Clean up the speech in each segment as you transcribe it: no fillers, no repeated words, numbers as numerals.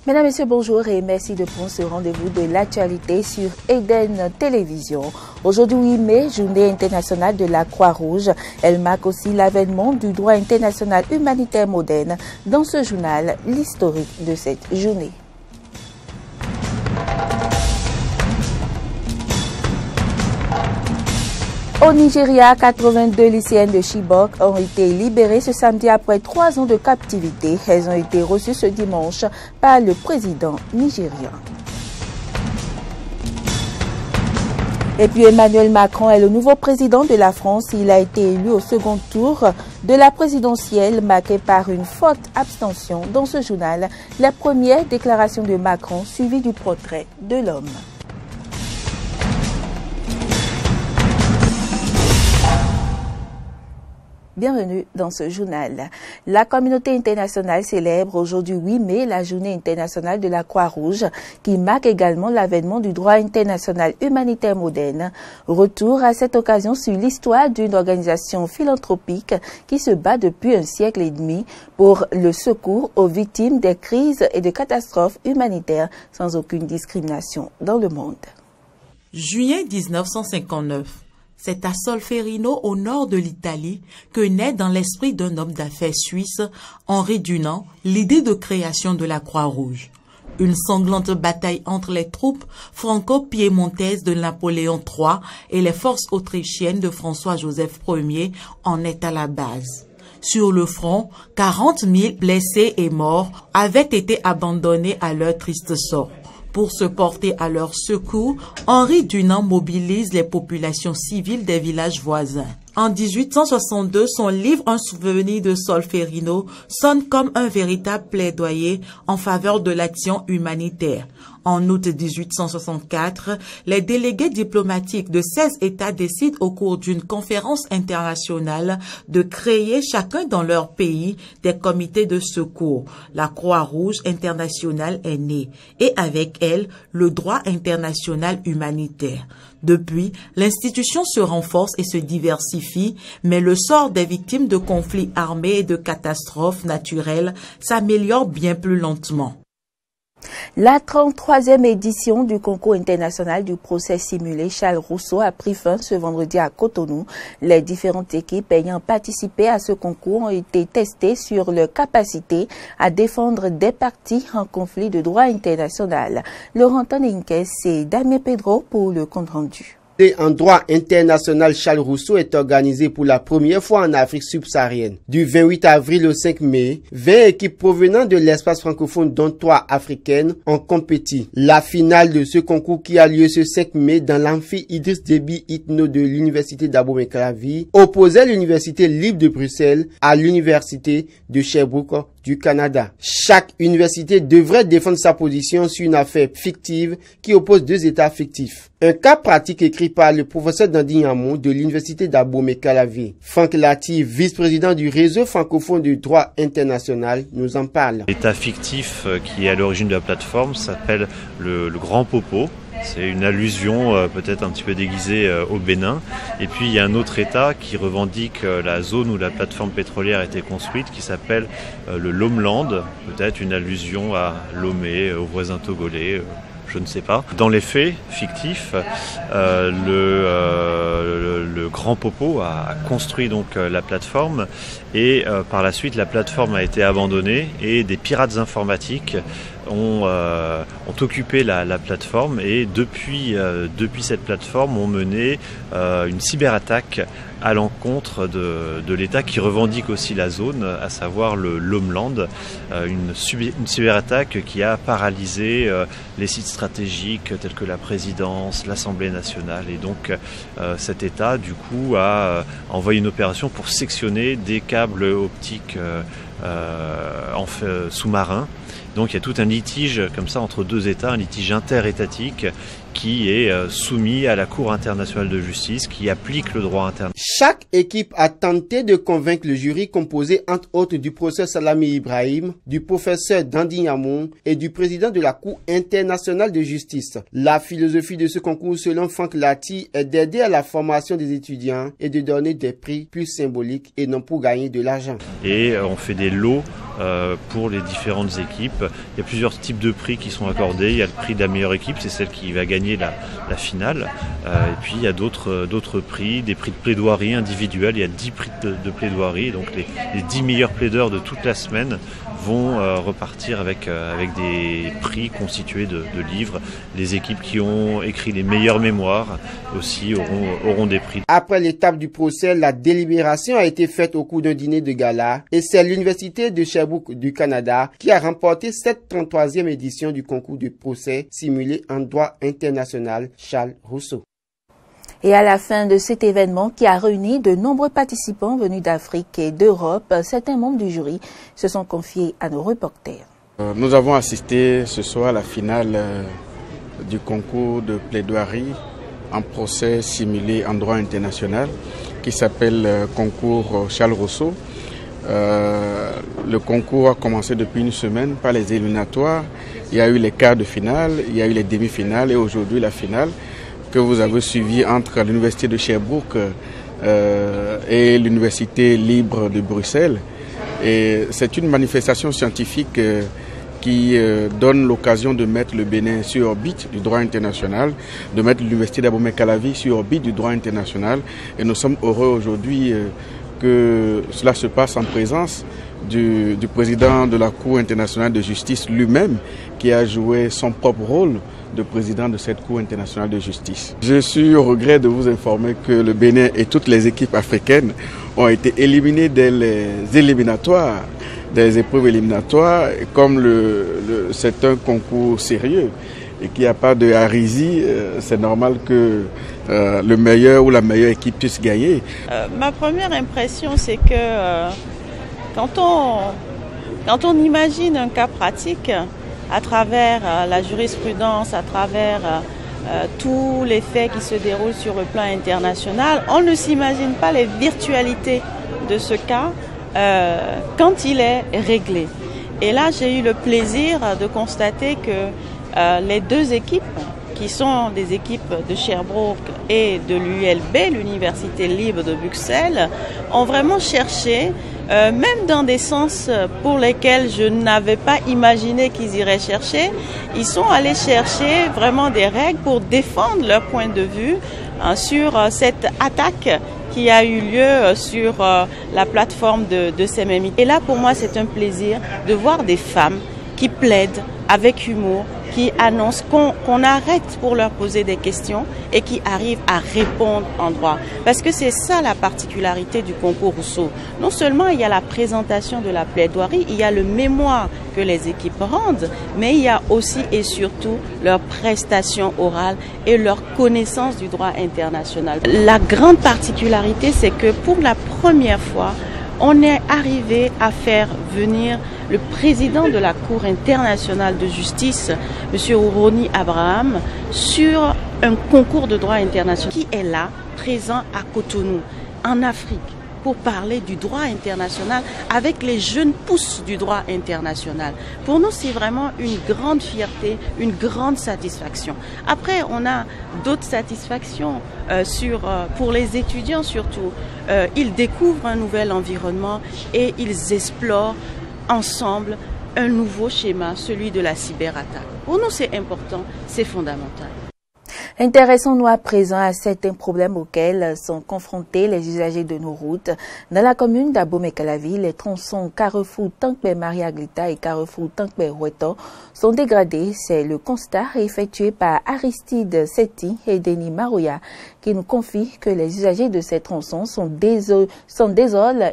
Mesdames, Messieurs, bonjour et merci de prendre ce rendez-vous de l'actualité sur Eden Télévision. Aujourd'hui 8 mai, journée internationale de la Croix-Rouge. Elle marque aussi l'avènement du droit international humanitaire moderne. Dans ce journal, l'historique de cette journée. Au Nigeria, 82 lycéennes de Chibok ont été libérées ce samedi après 3 ans de captivité. Elles ont été reçues ce dimanche par le président nigérian. Et puis Emmanuel Macron est le nouveau président de la France. Il a été élu au second tour de la présidentielle marqué par une forte abstention. Dans ce journal, la première déclaration de Macron suivie du portrait de l'homme. Bienvenue dans ce journal. La communauté internationale célèbre aujourd'hui 8 mai la journée internationale de la Croix-Rouge qui marque également l'avènement du droit international humanitaire moderne. Retour à cette occasion sur l'histoire d'une organisation philanthropique qui se bat depuis un siècle et demi pour le secours aux victimes des crises et de catastrophes humanitaires sans aucune discrimination dans le monde. Juillet 1959. C'est à Solferino, au nord de l'Italie, que naît dans l'esprit d'un homme d'affaires suisse, Henri Dunant, l'idée de création de la Croix-Rouge. Une sanglante bataille entre les troupes franco-piémontaises de Napoléon III et les forces autrichiennes de François-Joseph Ier en est à la base. Sur le front, 40 000 blessés et morts avaient été abandonnés à leur triste sort. Pour se porter à leur secours, Henri Dunant mobilise les populations civiles des villages voisins. En 1862, son livre « Un souvenir de Solferino » sonne comme un véritable plaidoyer en faveur de l'action humanitaire. En août 1864, les délégués diplomatiques de 16 États décident au cours d'une conférence internationale de créer chacun dans leur pays des comités de secours. La Croix-Rouge internationale est née et avec elle, le droit international humanitaire. Depuis, l'institution se renforce et se diversifie, mais le sort des victimes de conflits armés et de catastrophes naturelles s'améliore bien plus lentement. La 33e édition du concours international du procès simulé Charles Rousseau a pris fin ce vendredi à Cotonou. Les différentes équipes ayant participé à ce concours ont été testées sur leur capacité à défendre des parties en conflit de droit international. Laurent Toninquez et Damien Pedro pour le compte-rendu. En droit international, Charles Rousseau est organisé pour la première fois en Afrique subsaharienne. Du 28 avril au 5 mai, 20 équipes provenant de l'espace francophone, dont 3 africaines, ont compéti. La finale de ce concours qui a lieu ce 5 mai dans l'amphi Idriss Déby Itno de l'université d'Abomey-Calavi opposait l'université libre de Bruxelles à l'université de Sherbrooke du Canada. Chaque université devrait défendre sa position sur une affaire fictive qui oppose 2 États fictifs. Un cas pratique écrit par le professeur Dandy Yamou de l'université d'Abomey-Calavi. Franck Lati, vice-président du réseau francophone du droit international, nous en parle. L'État fictif qui est à l'origine de la plateforme s'appelle le Grand Popo. C'est une allusion peut-être un petit peu déguisée au Bénin. Et puis il y a un autre État qui revendique la zone où la plateforme pétrolière a été construite qui s'appelle le Lomeland, peut-être une allusion à Lomé, aux voisins togolais. Je ne sais pas. Dans les faits fictifs, le Grand Popo a construit donc la plateforme et par la suite la plateforme a été abandonnée et des pirates informatiques ont occupé la plateforme et depuis cette plateforme ont mené une cyberattaque à l'encontre de l'État qui revendique aussi la zone, à savoir le Lomeland, une cyberattaque qui a paralysé les sites stratégiques tels que la présidence, l'Assemblée nationale et donc cet État du coup a envoyé une opération pour sectionner des câbles optiques sous-marins. Donc il y a tout un litige comme ça entre 2 États, un litige interétatique qui est soumis à la Cour internationale de justice qui applique le droit international. Chaque équipe a tenté de convaincre le jury composé entre autres du professeur Salami Ibrahim, du professeur Dandy Yamou et du président de la Cour internationale de justice. La philosophie de ce concours selon Franck Lati est d'aider à la formation des étudiants et de donner des prix plus symboliques et non pour gagner de l'argent. Et on fait des lots pour les différentes équipes. Il y a plusieurs types de prix qui sont accordés. Il y a le prix de la meilleure équipe, c'est celle qui va gagner la finale. Et puis il y a d'autres prix, des prix de plaidoirie individuels. Il y a 10 prix de plaidoirie, donc les 10 meilleurs plaideurs de toute la semaine vont repartir avec des prix constitués de livres. Les équipes qui ont écrit les meilleures mémoires aussi auront des prix. Après l'étape du procès, la délibération a été faite au cours d'un dîner de gala et c'est l'Université de Sherbrooke du Canada qui a remporté cette 33e édition du concours de procès simulé en droit international Charles Rousseau. Et à la fin de cet événement qui a réuni de nombreux participants venus d'Afrique et d'Europe, certains membres du jury se sont confiés à nos reporters. Nous avons assisté ce soir à la finale du concours de plaidoirie en procès simulé en droit international qui s'appelle concours Charles Rousseau. Le concours a commencé depuis une semaine par les éliminatoires. Il y a eu les quarts de finale, il y a eu les demi-finales et aujourd'hui la finale que vous avez suivi entre l'Université de Sherbrooke et l'Université libre de Bruxelles. Et c'est une manifestation scientifique qui donne l'occasion de mettre le Bénin sur orbite du droit international, de mettre l'Université d'Abomey-Calavi sur orbite du droit international. Et nous sommes heureux aujourd'hui que cela se passe en présence du président de la Cour internationale de justice lui-même, qui a joué son propre rôle de président de cette Cour internationale de justice. Je suis au regret de vous informer que le Bénin et toutes les équipes africaines ont été éliminées dès les éliminatoires, des épreuves éliminatoires. Comme c'est un concours sérieux et qu'il n'y a pas de harisie, c'est normal que le meilleur ou la meilleure équipe puisse gagner. Ma première impression, c'est que quand on imagine un cas pratique, à travers la jurisprudence, à travers tous les faits qui se déroulent sur le plan international, on ne s'imagine pas les virtualités de ce cas quand il est réglé. Et là, j'ai eu le plaisir de constater que les deux équipes, qui sont des équipes de Sherbrooke et de l'ULB, l'Université libre de Bruxelles, ont vraiment cherché, même dans des sens pour lesquels je n'avais pas imaginé qu'ils iraient chercher, ils sont allés chercher vraiment des règles pour défendre leur point de vue sur cette attaque qui a eu lieu sur la plateforme de CMMI. Et là, pour moi, c'est un plaisir de voir des femmes qui plaident avec humour, qui annoncent qu'on arrête pour leur poser des questions et qui arrivent à répondre en droit. Parce que c'est ça la particularité du concours Rousseau. Non seulement il y a la présentation de la plaidoirie, il y a le mémoire que les équipes rendent, mais il y a aussi et surtout leur prestation orale et leur connaissance du droit international. La grande particularité, c'est que pour la première fois, on est arrivé à faire venir le président de la Cour internationale de justice, M. Roni Abraham, sur un concours de droit international qui est là, présent à Cotonou, en Afrique, pour parler du droit international avec les jeunes pousses du droit international. Pour nous, c'est vraiment une grande fierté, une grande satisfaction. Après, on a d'autres satisfactions pour les étudiants surtout. Ils découvrent un nouvel environnement et ils explorent ensemble un nouveau schéma, celui de la cyberattaque. Pour nous, c'est important, c'est fondamental. Intéressons-nous à présent à certains problèmes auxquels sont confrontés les usagers de nos routes. Dans la commune d'Abomey-Calavi, les tronçons Carrefour Tankbe-Maria-Glita et Carrefour Tankbe-Weto sont dégradés. C'est le constat effectué par Aristide Setti et Denis Marouya qui nous confient que les usagers de ces tronçons sont désolés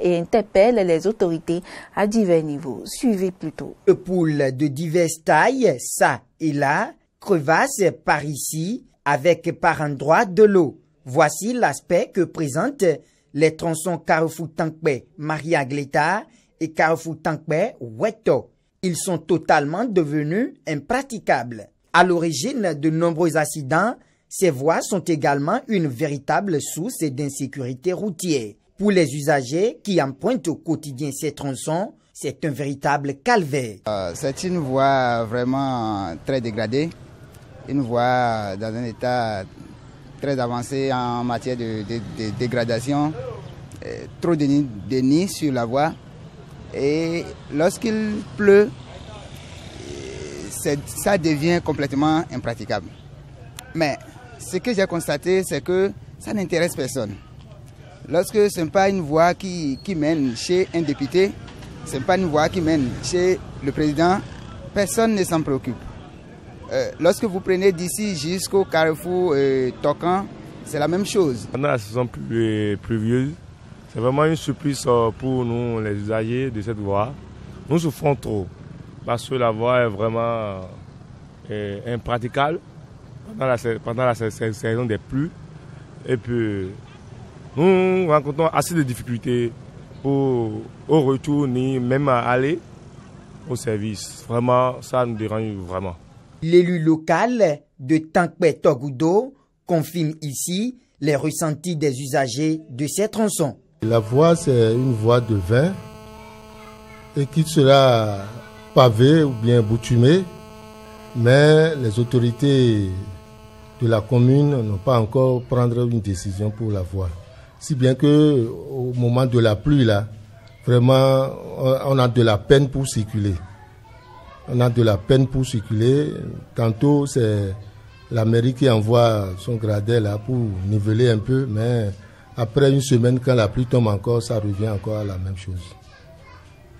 et interpellent les autorités à divers niveaux. Suivez plutôt. Le poules de diverses tailles, ça et là, crevasses par ici, avec par endroits de l'eau. Voici l'aspect que présentent les tronçons Carrefour Tankbe Maria Glita et Carrefour Tankbe Weto. Ils sont totalement devenus impraticables. À l'origine de nombreux accidents, ces voies sont également une véritable source d'insécurité routière. Pour les usagers qui empruntent au quotidien ces tronçons, c'est un véritable calvaire. C'est une voie vraiment très dégradée. Une voie dans un état très avancé en matière de dégradation, trop de nids sur la voie Et lorsqu'il pleut, ça devient complètement impraticable. Mais ce que j'ai constaté, c'est que ça n'intéresse personne. Lorsque ce n'est pas une voie qui mène chez un député, ce n'est pas une voie qui mène chez le président, personne ne s'en préoccupe. Lorsque vous prenez d'ici jusqu'au carrefour Tokan, c'est la même chose. Pendant la saison pluvieuse, c'est vraiment une surprise pour nous, les usagers de cette voie. Nous souffrons trop parce que la voie est vraiment impraticable pendant la saison des pluies. Et puis, nous rencontrons assez de difficultés au retour, ni même à aller au service. Vraiment, ça nous dérange vraiment. L'élu local de Tankpe Togudo confirme ici les ressentis des usagers de ces tronçons. La voie, c'est une voie de vin et qui sera pavée ou bien boutumée, mais les autorités de la commune n'ont pas encore pris une décision pour la voie. Si bien que au moment de la pluie, là, vraiment, on a de la peine pour circuler. On a de la peine pour circuler. Tantôt, c'est la mairie qui envoie son gradet là pour niveler un peu, mais après une semaine, quand la pluie tombe encore, ça revient encore à la même chose.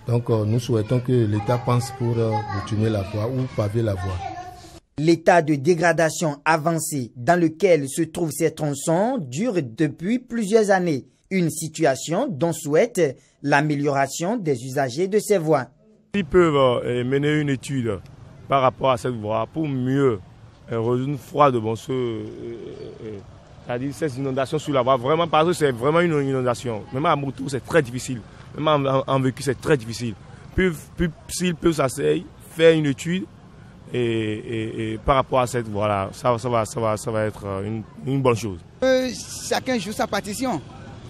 Donc, nous souhaitons que l'État pense pour bitumer la voie ou paver la voie. L'état de dégradation avancé dans lequel se trouvent ces tronçons dure depuis plusieurs années. Une situation dont souhaite l'amélioration des usagers de ces voies. Ils peuvent mener une étude par rapport à cette voie pour mieux résoudre froid de bon c'est-à-dire ces inondations sur la voie. Vraiment, parce que c'est vraiment une inondation. Même à moto, c'est très difficile. Même en véhicule, c'est très difficile. S'ils peuvent s'asseoir, faire une étude et par rapport à cette voie-là, ça va être une bonne chose. Chacun joue sa partition.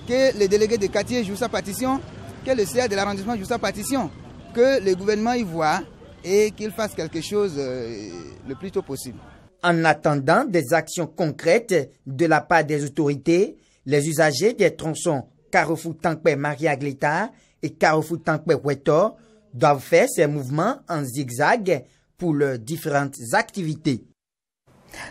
Que le délégué de quartier joue sa partition, que le CA de l'arrondissement joue sa partition, que le gouvernement y voit et qu'il fasse quelque chose le plus tôt possible. En attendant des actions concrètes de la part des autorités, les usagers des tronçons Carrefour Tankpe Maria-Glita et Carrefour Tankpe Wetor doivent faire ces mouvements en zigzag pour leurs différentes activités.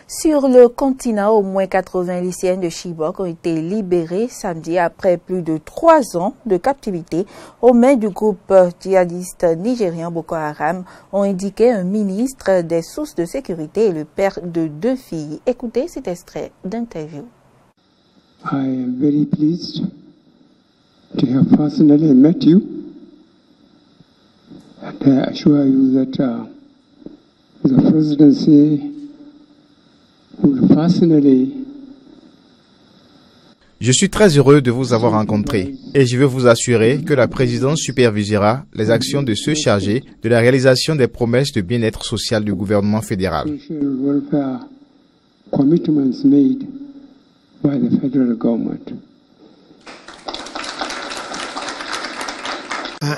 Sur le continent, au moins 80 lycéennes de Chibok ont été libérées samedi après plus de 3 ans de captivité aux mains du groupe djihadiste nigérien Boko Haram, ont indiqué un ministre des sources de sécurité et le père de 2 filles. Écoutez cet extrait d'interview. I am very pleased to have personally met you, and I assure you that the presidency will personally. Je suis très heureux de vous avoir rencontré et je veux vous assurer que la présidence supervisera les actions de ceux chargés de la réalisation des promesses de bien-être social du gouvernement fédéral.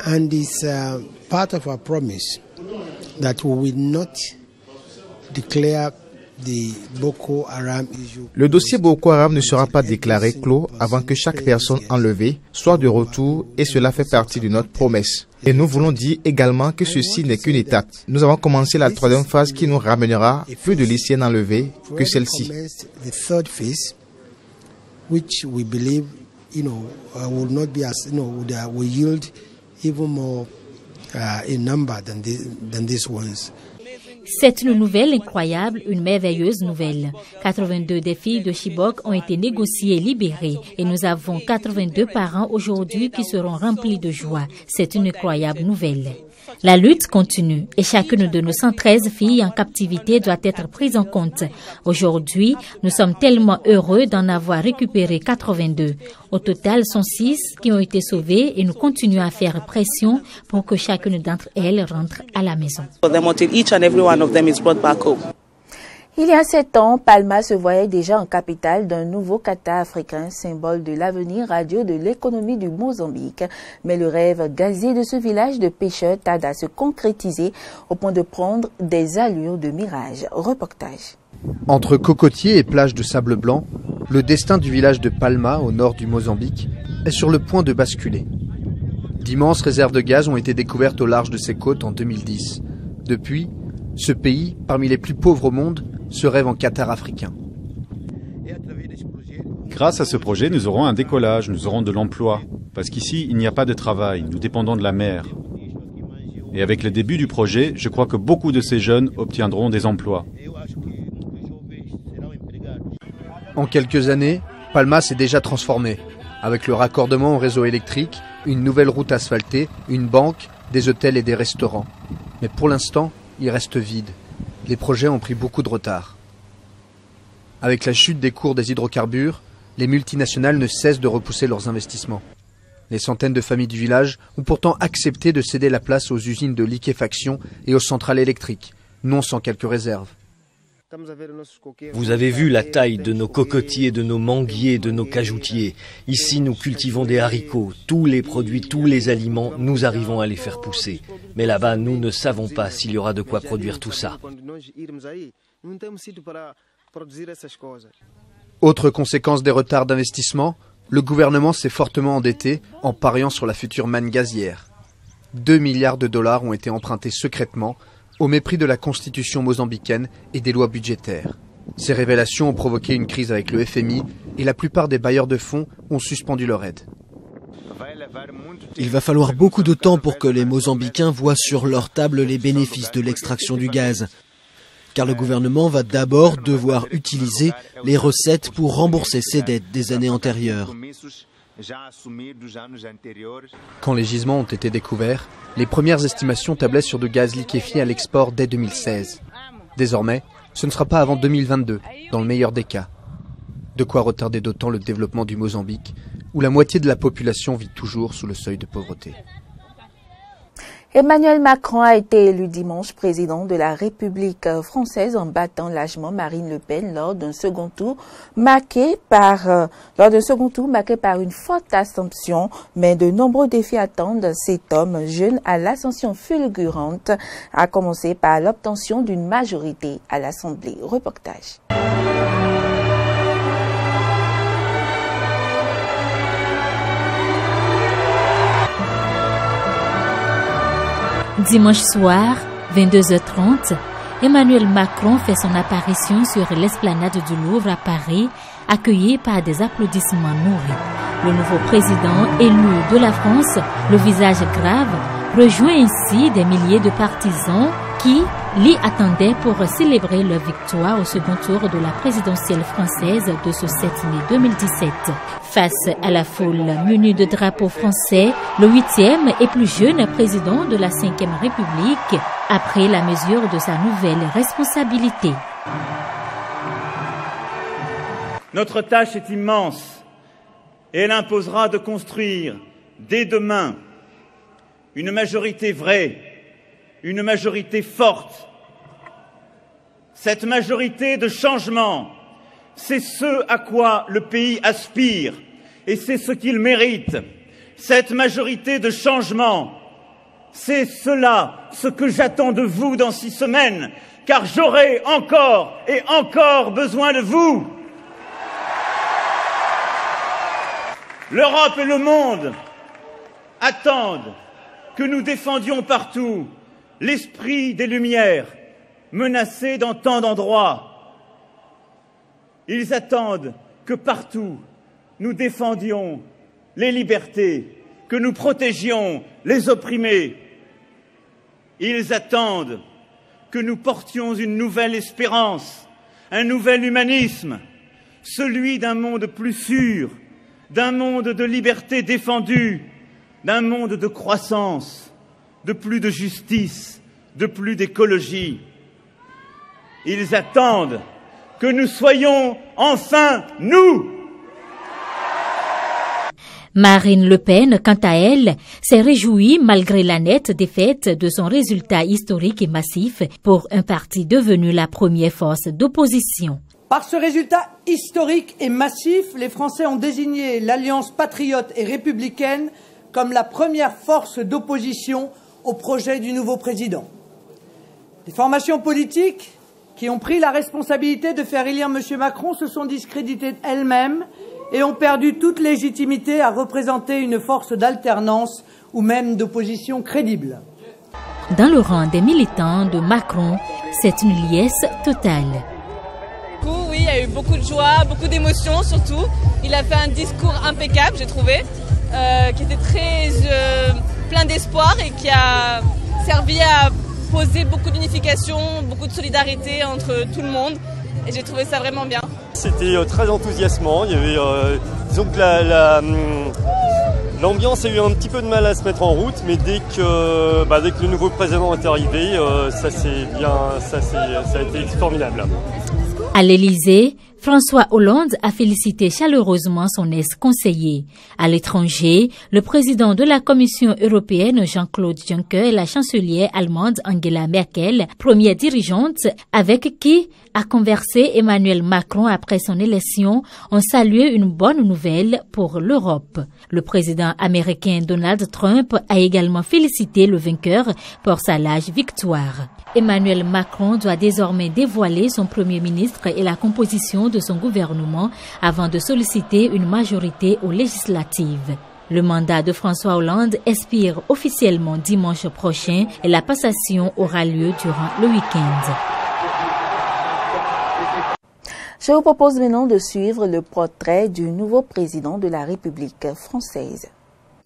And it's part of our promise that we will not declare le dossier Boko Haram ne sera pas déclaré clos avant que chaque personne enlevée soit de retour et cela fait partie de notre promesse. Et nous voulons dire également que ceci n'est qu'une étape. Nous avons commencé la 3e phase qui nous ramènera plus de lycéennes enlevées que celle-ci. Which we believe, will not be as, will yield even more in number than these ones. C'est une nouvelle incroyable, une merveilleuse nouvelle. 82 des filles de Chibok ont été négociées et libérées et nous avons 82 parents aujourd'hui qui seront remplis de joie. C'est une incroyable nouvelle. La lutte continue et chacune de nos 113 filles en captivité doit être prise en compte. Aujourd'hui, nous sommes tellement heureux d'en avoir récupéré 82. Au total, sont 6 qui ont été sauvées et nous continuons à faire pression pour que chacune d'entre elles rentre à la maison. Il y a 7 ans, Palma se voyait déjà en capitale d'un nouveau Kata africain, symbole de l'avenir radieux de l'économie du Mozambique. Mais le rêve gazier de ce village de pêcheurs tarde à se concrétiser au point de prendre des allures de mirage. Reportage. Entre cocotiers et plages de sable blanc, le destin du village de Palma, au nord du Mozambique, est sur le point de basculer. D'immenses réserves de gaz ont été découvertes au large de ses côtes en 2010. Depuis, ce pays, parmi les plus pauvres au monde, se rêve en Qatar africain. Grâce à ce projet, nous aurons un décollage, nous aurons de l'emploi. Parce qu'ici, il n'y a pas de travail, nous dépendons de la mer. Et avec le début du projet, je crois que beaucoup de ces jeunes obtiendront des emplois. En quelques années, Palma s'est déjà transformée. Avec le raccordement au réseau électrique, une nouvelle route asphaltée, une banque, des hôtels et des restaurants. Mais pour l'instant, il reste vide. Les projets ont pris beaucoup de retard. Avec la chute des cours des hydrocarbures, les multinationales ne cessent de repousser leurs investissements. Les centaines de familles du village ont pourtant accepté de céder la place aux usines de liquéfaction et aux centrales électriques, non sans quelques réserves. Vous avez vu la taille de nos cocotiers, de nos manguiers, de nos cajoutiers. Ici, nous cultivons des haricots. Tous les produits, tous les aliments, nous arrivons à les faire pousser. Mais là-bas, nous ne savons pas s'il y aura de quoi produire tout ça. Autre conséquence des retards d'investissement, le gouvernement s'est fortement endetté en pariant sur la future manne gazière. 2 milliards de dollars ont été empruntés secrètement au mépris de la constitution mozambicaine et des lois budgétaires. Ces révélations ont provoqué une crise avec le FMI et la plupart des bailleurs de fonds ont suspendu leur aide. Il va falloir beaucoup de temps pour que les Mozambicains voient sur leur table les bénéfices de l'extraction du gaz. Car le gouvernement va d'abord devoir utiliser les recettes pour rembourser ses dettes des années antérieures. Quand les gisements ont été découverts, les premières estimations tablaient sur du gaz liquéfié à l'export dès 2016. Désormais, ce ne sera pas avant 2022, dans le meilleur des cas. De quoi retarder d'autant le développement du Mozambique, où la moitié de la population vit toujours sous le seuil de pauvreté. Emmanuel Macron a été élu dimanche président de la République française en battant largement Marine Le Pen lors d'un second tour marqué par une forte assumption, mais de nombreux défis attendent cet homme jeune à l'ascension fulgurante, à commencer par l'obtention d'une majorité à l'Assemblée. Reportage. Dimanche soir, 22h30, Emmanuel Macron fait son apparition sur l'esplanade du Louvre à Paris, accueilli par des applaudissements nourris. Le nouveau président élu de la France, le visage grave, rejoint ainsi des milliers de partisans qui l'y attendaient pour célébrer leur victoire au second tour de la présidentielle française de ce 7 mai 2017. Face à la foule munie de drapeaux français, le 8e et plus jeune président de la 5e République a pris la mesure de sa nouvelle responsabilité. Notre tâche est immense et elle imposera de construire dès demain une majorité vraie, une majorité forte. Cette majorité de changement, c'est ce à quoi le pays aspire et c'est ce qu'il mérite. Cette majorité de changement, c'est cela, ce que j'attends de vous dans 6 semaines, car j'aurai encore et encore besoin de vous. L'Europe et le monde attendent que nous défendions partout l'esprit des Lumières, menacé dans tant d'endroits. Ils attendent que partout nous défendions les libertés, que nous protégions les opprimés. Ils attendent que nous portions une nouvelle espérance, un nouvel humanisme, celui d'un monde plus sûr, d'un monde de liberté défendue, d'un monde de croissance, de plus de justice, de plus d'écologie. Ils attendent que nous soyons enfin nous. Marine Le Pen, quant à elle, s'est réjouie malgré la nette défaite de son résultat historique et massif pour un parti devenu la première force d'opposition. Par ce résultat historique et massif, les Français ont désigné l'Alliance patriote et républicaine comme la première force d'opposition au projet du nouveau président. Les formations politiques qui ont pris la responsabilité de faire élire M. Macron se sont discréditées elles-mêmes et ont perdu toute légitimité à représenter une force d'alternance ou même d'opposition crédible. Dans le rang des militants de Macron, c'est une liesse totale. Oui, il y a eu beaucoup de joie, beaucoup d'émotions surtout. Il a fait un discours impeccable, j'ai trouvé, qui était très plein d'espoir et qui a servi à poser beaucoup d'unification, beaucoup de solidarité entre tout le monde. Et j'ai trouvé ça vraiment bien. C'était très enthousiasmant. Il y avait, disons que l'ambiance a eu un petit peu de mal à se mettre en route, mais dès que le nouveau président est arrivé, ça a été formidable. À l'Élysée, François Hollande a félicité chaleureusement son ex-conseiller. À l'étranger, le président de la Commission européenne Jean-Claude Juncker et la chancelière allemande Angela Merkel, première dirigeante avec qui a conversé Emmanuel Macron après son élection, ont salué une bonne nouvelle pour l'Europe. Le président américain Donald Trump a également félicité le vainqueur pour sa large victoire. Emmanuel Macron doit désormais dévoiler son premier ministre et la composition de son gouvernement avant de solliciter une majorité aux législatives. Le mandat de François Hollande expire officiellement dimanche prochain et la passation aura lieu durant le week-end. Je vous propose maintenant de suivre le portrait du nouveau président de la République française.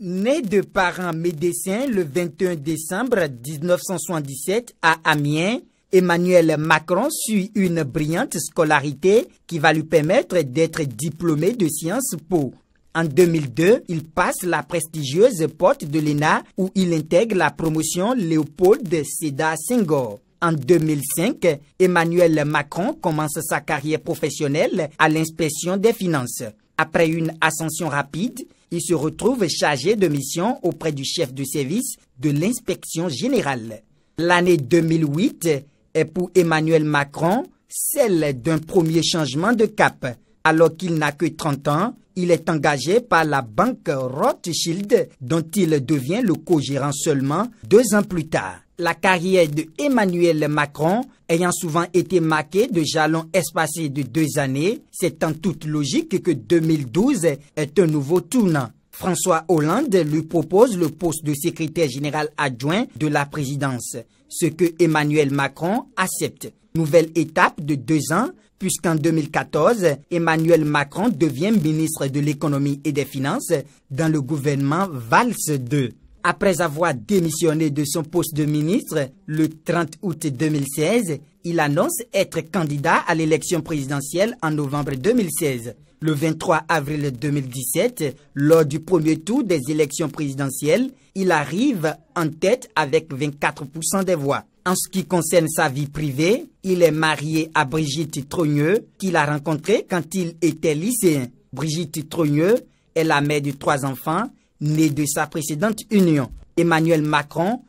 Né de parents médecins le 21 décembre 1977 à Amiens, Emmanuel Macron suit une brillante scolarité qui va lui permettre d'être diplômé de Sciences Po. En 2002, il passe la prestigieuse porte de l'ENA où il intègre la promotion Léopold Sédar Senghor. En 2005, Emmanuel Macron commence sa carrière professionnelle à l'inspection des finances. Après une ascension rapide, il se retrouve chargé de mission auprès du chef de service de l'inspection générale. L'année 2008 est pour Emmanuel Macron celle d'un premier changement de cap. Alors qu'il n'a que 30 ans, il est engagé par la banque Rothschild dont il devient le co-gérant seulement 2 ans plus tard. La carrière de Emmanuel Macron ayant souvent été marquée de jalons espacés de 2 années, c'est en toute logique que 2012 est un nouveau tournant. François Hollande lui propose le poste de secrétaire général adjoint de la présidence, ce que Emmanuel Macron accepte. Nouvelle étape de 2 ans, puisqu'en 2014, Emmanuel Macron devient ministre de l'économie et des finances dans le gouvernement Valls II. Après avoir démissionné de son poste de ministre le 30 août 2016, il annonce être candidat à l'élection présidentielle en novembre 2016. Le 23 avril 2017, lors du premier tour des élections présidentielles, il arrive en tête avec 24% des voix. En ce qui concerne sa vie privée, il est marié à Brigitte Trogneux, qu'il a rencontrée quand il était lycéen. Brigitte Trogneux est la mère de 3 enfants, nés de sa précédente union. Emmanuel Macron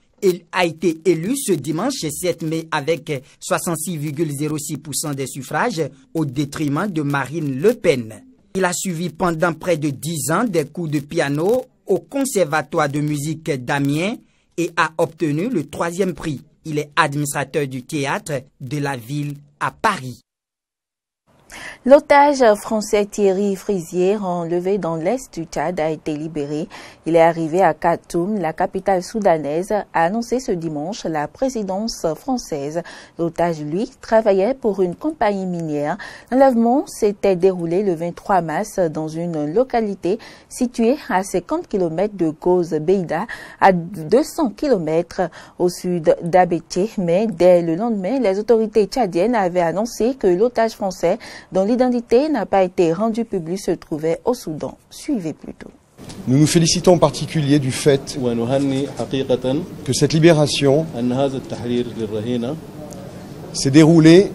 a été élu ce dimanche 7 mai avec 66,06% des suffrages au détriment de Marine Le Pen. Il a suivi pendant près de 10 ans des cours de piano au Conservatoire de musique d'Amiens et a obtenu le 3e prix. Il est administrateur du théâtre de la ville à Paris. L'otage français Thierry Frisier, enlevé dans l'est du Tchad, a été libéré. Il est arrivé à Khartoum, la capitale soudanaise, a annoncé ce dimanche la présidence française. L'otage, lui, travaillait pour une compagnie minière. L'enlèvement s'était déroulé le 23 mars dans une localité située à 50 km de Goz-Beida, à 200 km au sud d'Abéché. Mais dès le lendemain, les autorités tchadiennes avaient annoncé que l'otage français, dont l'identité n'a pas été rendue publique, se trouvait au Soudan. Suivez plutôt. Nous nous félicitons en particulier du fait que cette libération s'est déroulée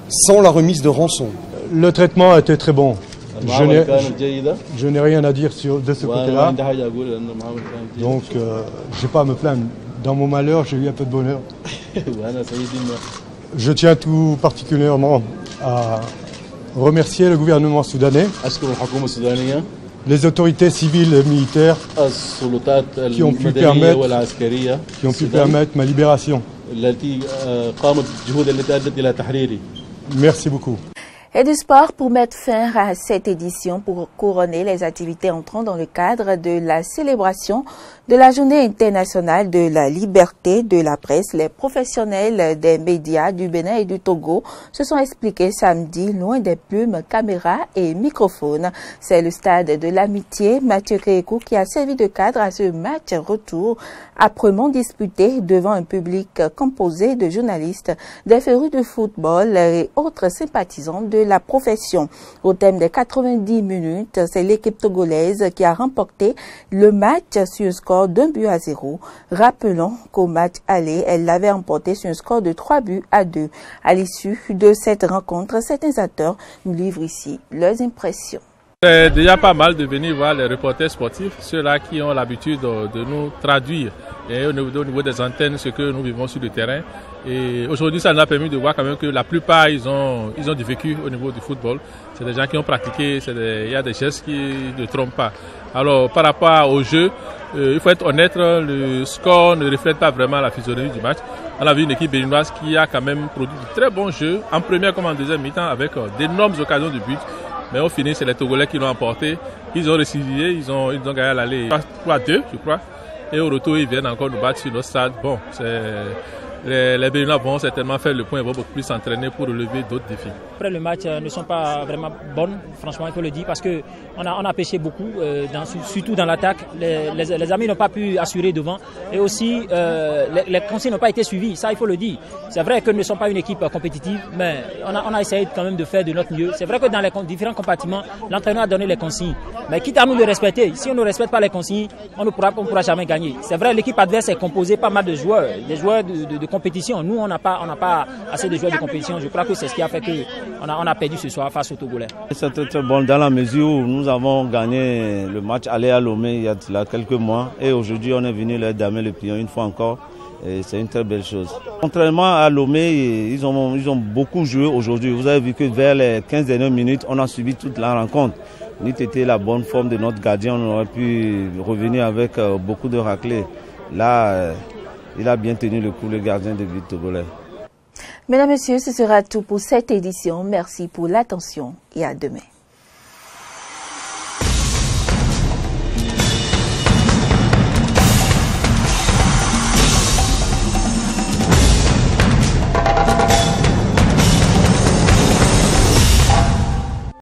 sans la remise de rançon. Le traitement a été très bon. Je n'ai rien à dire de ce côté-là. Donc, je n'ai pas à me plaindre. Dans mon malheur, j'ai eu un peu de bonheur. Je tiens tout particulièrement à remercier le gouvernement soudanais, les autorités civiles et militaires qui ont pu permettre ma libération. Merci beaucoup. Et du sport pour mettre fin à cette édition, pour couronner les activités entrant dans le cadre de la célébration de la Journée internationale de la liberté de la presse. Les professionnels des médias du Bénin et du Togo se sont expliqués samedi loin des plumes, caméras et microphones. C'est le stade de l'amitié Mathieu Kékou qui a servi de cadre à ce match retour âprement disputé devant un public composé de journalistes, des férus de football et autres sympathisants de la profession. Au thème des 90 minutes, c'est l'équipe togolaise qui a remporté le match sur un score d'1-0. Rappelons qu'au match aller, elle l'avait emporté sur un score de 3-2. À l'issue de cette rencontre, certains acteurs nous livrent ici leurs impressions. C'est déjà pas mal de venir voir les reporters sportifs, ceux-là qui ont l'habitude de nous traduire et au niveau des antennes ce que nous vivons sur le terrain. Et aujourd'hui, ça nous a permis de voir quand même que la plupart, ils ont du vécu au niveau du football. C'est des gens qui ont pratiqué, il y a des gestes qui ne trompent pas. Alors, par rapport au jeu, il faut être honnête, le score ne reflète pas vraiment la physionomie du match. On a vu une équipe béninoise qui a quand même produit de très bons jeux, en première comme en deuxième mi-temps, avec d'énormes occasions de but. Mais au final, c'est les Togolais qui l'ont emporté. Ils ont récidivé, ils ont gagné à l'aller 3-2, je crois. Et au retour, ils viennent encore nous battre sur notre stade. Bon, les Béninois vont certainement faire le point, ils vont beaucoup plus s'entraîner pour relever d'autres défis. Après, le match ne sont pas vraiment bonnes, franchement, il faut le dire, parce qu'on a pêché beaucoup, surtout dans l'attaque. Les amis n'ont pas pu assurer devant. Et aussi, les consignes n'ont pas été suivies, ça, il faut le dire. C'est vrai que nous ne sommes pas une équipe compétitive, mais on a essayé quand même de faire de notre mieux. C'est vrai que dans les différents compartiments, l'entraîneur a donné les consignes. Mais quitte à nous de respecter, si on ne respecte pas les consignes, on ne pourra jamais gagner. C'est vrai, l'équipe adverse est composée pas mal de joueurs, des joueurs de compétition. Nous, on n'a pas assez de joueurs de compétition. Je crois que c'est ce qui a fait qu'on a perdu ce soir face aux Togolais. C'était très bon dans la mesure où nous avons gagné le match aller à Lomé il y a quelques mois. Et aujourd'hui, on est venu leur damer le pliant une fois encore. Et c'est une très belle chose. Contrairement à Lomé, ils ont beaucoup joué aujourd'hui. Vous avez vu que vers les 15 dernières minutes, on a subi toute la rencontre. N'eût été la bonne forme de notre gardien, on aurait pu revenir avec beaucoup de raclés. Là, il a bien tenu le coup, le gardien de but togolais. Mesdames, Messieurs, ce sera tout pour cette édition. Merci pour l'attention et à demain.